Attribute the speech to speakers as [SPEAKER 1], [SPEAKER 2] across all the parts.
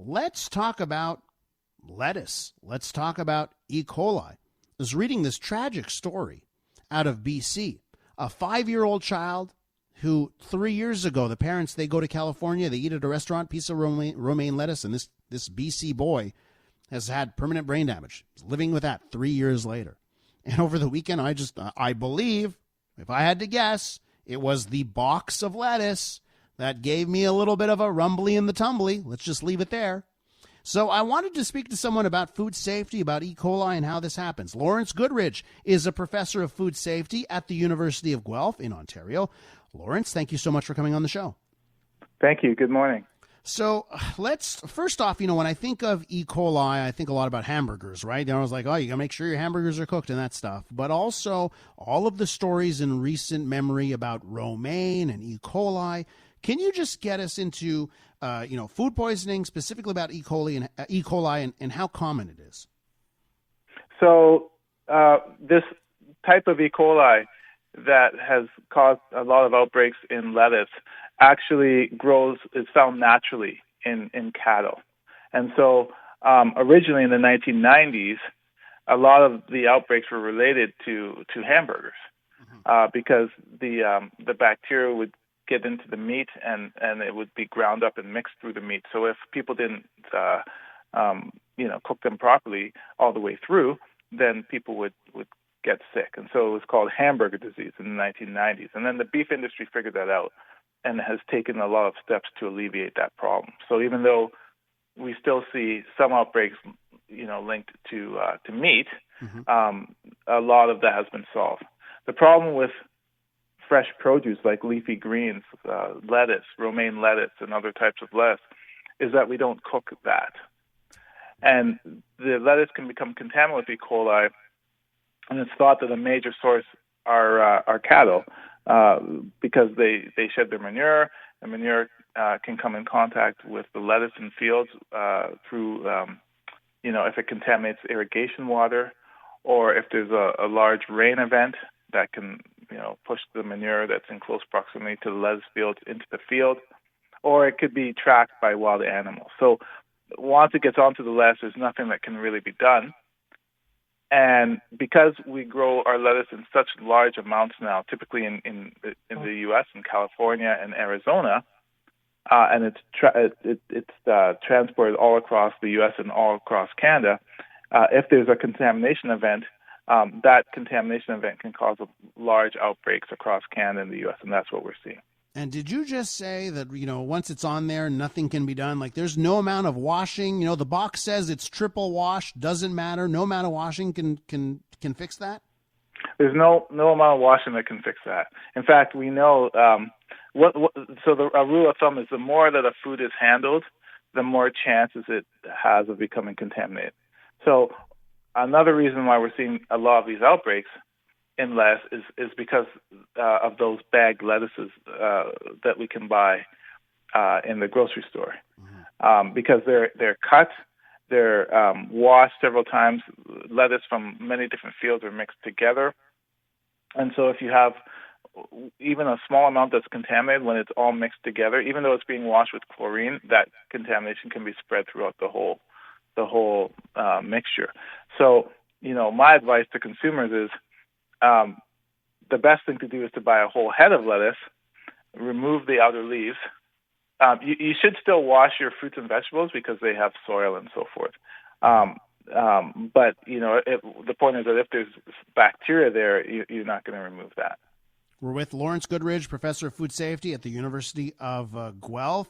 [SPEAKER 1] let's talk about lettuce. Let's talk about E. coli. I was reading this tragic story out of BC. A 5-year-old child who 3 years ago, the parents, they go to California, they eat at a restaurant, piece of romaine lettuce, and this BC boy has had permanent brain damage. He's living with that 3 years later. And over the weekend, I believe, if I had to guess, it was the box of lettuce that gave me a little bit of a rumbly in the tumbly. Let's just leave it there. So I wanted to speak to someone about food safety, about E. coli and how this happens. Lawrence Goodridge is a professor of food safety at the University of Guelph in Ontario. Lawrence, thank you so much for coming on the show.
[SPEAKER 2] Thank you. Good morning.
[SPEAKER 1] So let's, first off, when I think of E. coli, I think a lot about hamburgers, right? I was like, oh, you got to make sure your hamburgers are cooked and that stuff. But also all of the stories in recent memory about romaine and E. coli. Can you just get us into, food poisoning, specifically about E. coli and how common it is?
[SPEAKER 2] So this type of E. coli that has caused a lot of outbreaks in lettuce actually is found naturally in cattle. And so originally in the 1990s, a lot of the outbreaks were related to hamburgers because the bacteria would get into the meat and it would be ground up and mixed through the meat. So if people didn't cook them properly all the way through, then people would get sick. And so it was called hamburger disease in the 1990s. And then the beef industry figured that out and has taken a lot of steps to alleviate that problem. So even though we still see some outbreaks, linked to meat, a lot of that has been solved. The problem with fresh produce like leafy greens, lettuce, romaine lettuce, and other types of lettuce is that we don't cook that. And the lettuce can become contaminated with E. coli, and it's thought that a major source are cattle because they shed their manure. The manure can come in contact with the lettuce in fields through, if it contaminates irrigation water, or if there's a large rain event that can, push the manure that's in close proximity to the lettuce fields into the field, or it could be tracked by wild animals. So once it gets onto the lettuce, there's nothing that can really be done. And because we grow our lettuce in such large amounts now, typically in the U.S., in California and Arizona, and it's transported all across the U.S. and all across Canada, if there's a contamination event, that contamination event can cause large outbreaks across Canada and the U.S., and that's what we're seeing.
[SPEAKER 1] And did you just say that, once it's on there, nothing can be done? Like there's no amount of washing, the box says it's triple wash, doesn't matter. No amount of washing can fix that?
[SPEAKER 2] There's no amount of washing that can fix that. In fact, we know, a rule of thumb is the more that a food is handled, the more chances it has of becoming contaminated. So another reason why we're seeing a lot of these outbreaks in lettuce is because of those bagged lettuces that we can buy in the grocery store, because they're cut, they're washed several times. Lettuce from many different fields are mixed together, and so if you have even a small amount that's contaminated, when it's all mixed together, even though it's being washed with chlorine, that contamination can be spread throughout the whole mixture. So my advice to consumers is, the best thing to do is to buy a whole head of lettuce, remove the outer leaves. You should still wash your fruits and vegetables because they have soil and so forth. But, the point is that if there's bacteria there, you're not going to remove that.
[SPEAKER 1] We're with Lawrence Goodridge, professor of food safety at the University of Guelph.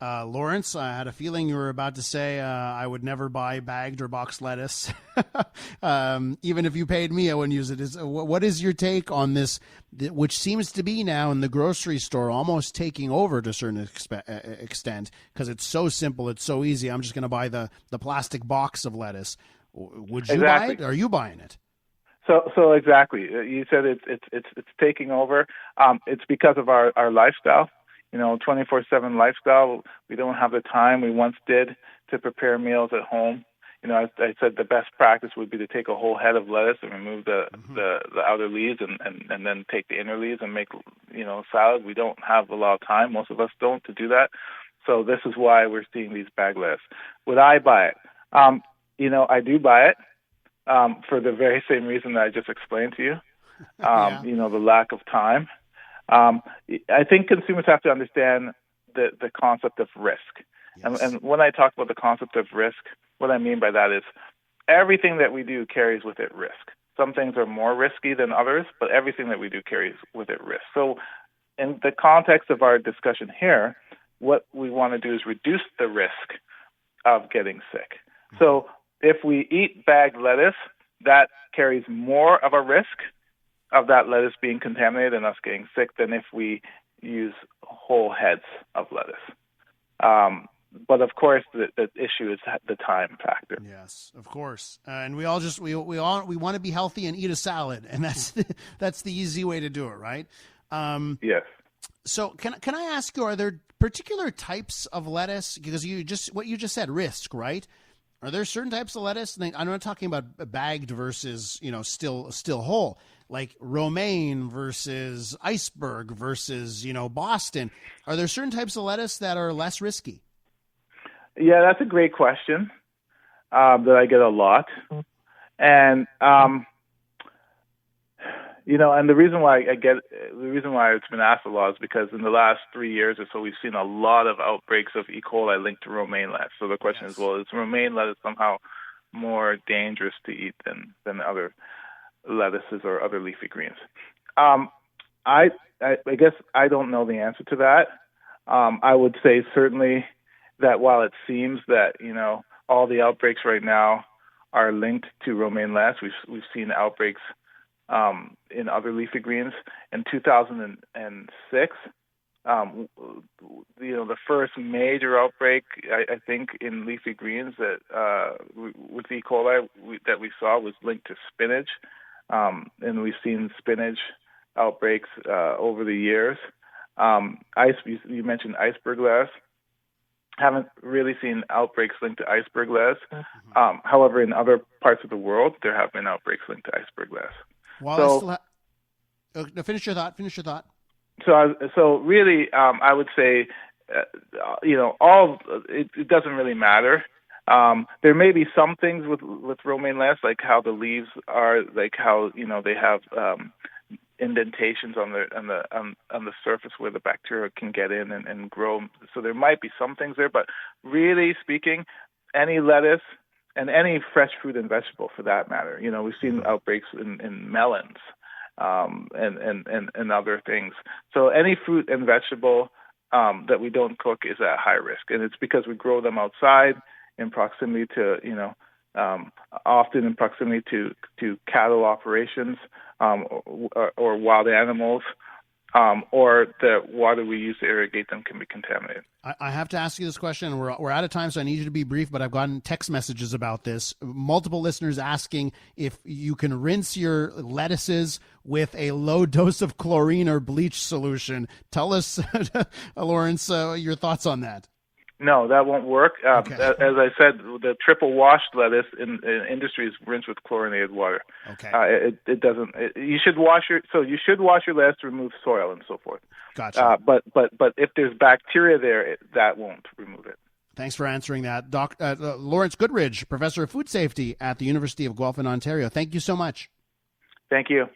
[SPEAKER 1] Lawrence, I had a feeling you were about to say I would never buy bagged or boxed lettuce. Even if you paid me, I wouldn't use it. What is your take on this, which seems to be now in the grocery store almost taking over to a certain extent because it's so simple, it's so easy. I'm just going to buy the plastic box of lettuce. Would you buy it? Or are you buying it?
[SPEAKER 2] So exactly. You said it's taking over. It's because of our lifestyle. 24/7 lifestyle. We don't have the time we once did to prepare meals at home. As I said, the best practice would be to take a whole head of lettuce and remove the outer leaves and then take the inner leaves and make, salad. We don't have a lot of time. Most of us don't to do that. So this is why we're seeing these bag lettuce. Would I buy it? I do buy it for the very same reason that I just explained to you.
[SPEAKER 1] Yeah.
[SPEAKER 2] The lack of time. I think consumers have to understand the concept of risk.
[SPEAKER 1] Yes.
[SPEAKER 2] And when I talk about the concept of risk, what I mean by that is everything that we do carries with it risk. Some things are more risky than others, but everything that we do carries with it risk. So in the context of our discussion here, what we want to do is reduce the risk of getting sick. So if we eat bagged lettuce, that carries more of a risk of that lettuce being contaminated and us getting sick than if we use whole heads of lettuce. But of course, the issue is the time factor.
[SPEAKER 1] Yes, of course. And we all we want to be healthy and eat a salad, and that's the easy way to do it, right?
[SPEAKER 2] Yes.
[SPEAKER 1] So can I ask you, are there particular types of lettuce? Because what you just said, risk, right? Are there certain types of lettuce? And I'm not talking about bagged versus still whole, like romaine versus iceberg versus Boston. Are there certain types of lettuce that are less risky?
[SPEAKER 2] Yeah, that's a great question that I get a lot, and and the reason why it's been asked a lot is because in the last 3 years or so, we've seen a lot of outbreaks of E. coli linked to romaine lettuce. So the question is, well, is romaine lettuce somehow more dangerous to eat than other lettuces or other leafy greens? I guess I don't know the answer to that. I would say certainly that while it seems that all the outbreaks right now are linked to romaine lettuce, we've seen outbreaks in other leafy greens. In 2006, the first major outbreak I think in leafy greens that with E. coli that we saw was linked to spinach, and we've seen spinach outbreaks over the years. You mentioned iceberg lettuce. Haven't really seen outbreaks linked to iceberg lettuce. However, in other parts of the world, there have been outbreaks linked to iceberg lettuce.
[SPEAKER 1] Finish your thought.
[SPEAKER 2] So really, I would say, it doesn't really matter. There may be some things with romaine lettuce, like how the leaves are, like how they have indentations on the surface where the bacteria can get in and grow. So there might be some things there, but really speaking, any lettuce and any fresh fruit and vegetable for that matter. We've seen outbreaks in melons and other things. So any fruit and vegetable that we don't cook is at high risk, and it's because we grow them outside in proximity to often in proximity to cattle operations or wild animals, or the water we use to irrigate them can be contaminated.
[SPEAKER 1] I have to ask you this question. We're out of time, so I need you to be brief, but I've gotten text messages about this. Multiple listeners asking if you can rinse your lettuces with a low dose of chlorine or bleach solution. Tell us, Lawrence, your thoughts on that.
[SPEAKER 2] No, that won't work.
[SPEAKER 1] Okay.
[SPEAKER 2] As I said, the triple washed lettuce in industry is rinsed with chlorinated water.
[SPEAKER 1] Okay.
[SPEAKER 2] It doesn't. You should wash your lettuce to remove soil and so forth.
[SPEAKER 1] Gotcha.
[SPEAKER 2] But if there's bacteria there, that won't remove it.
[SPEAKER 1] Thanks for answering that, Lawrence Goodridge, professor of food safety at the University of Guelph in Ontario. Thank you so much.
[SPEAKER 2] Thank you.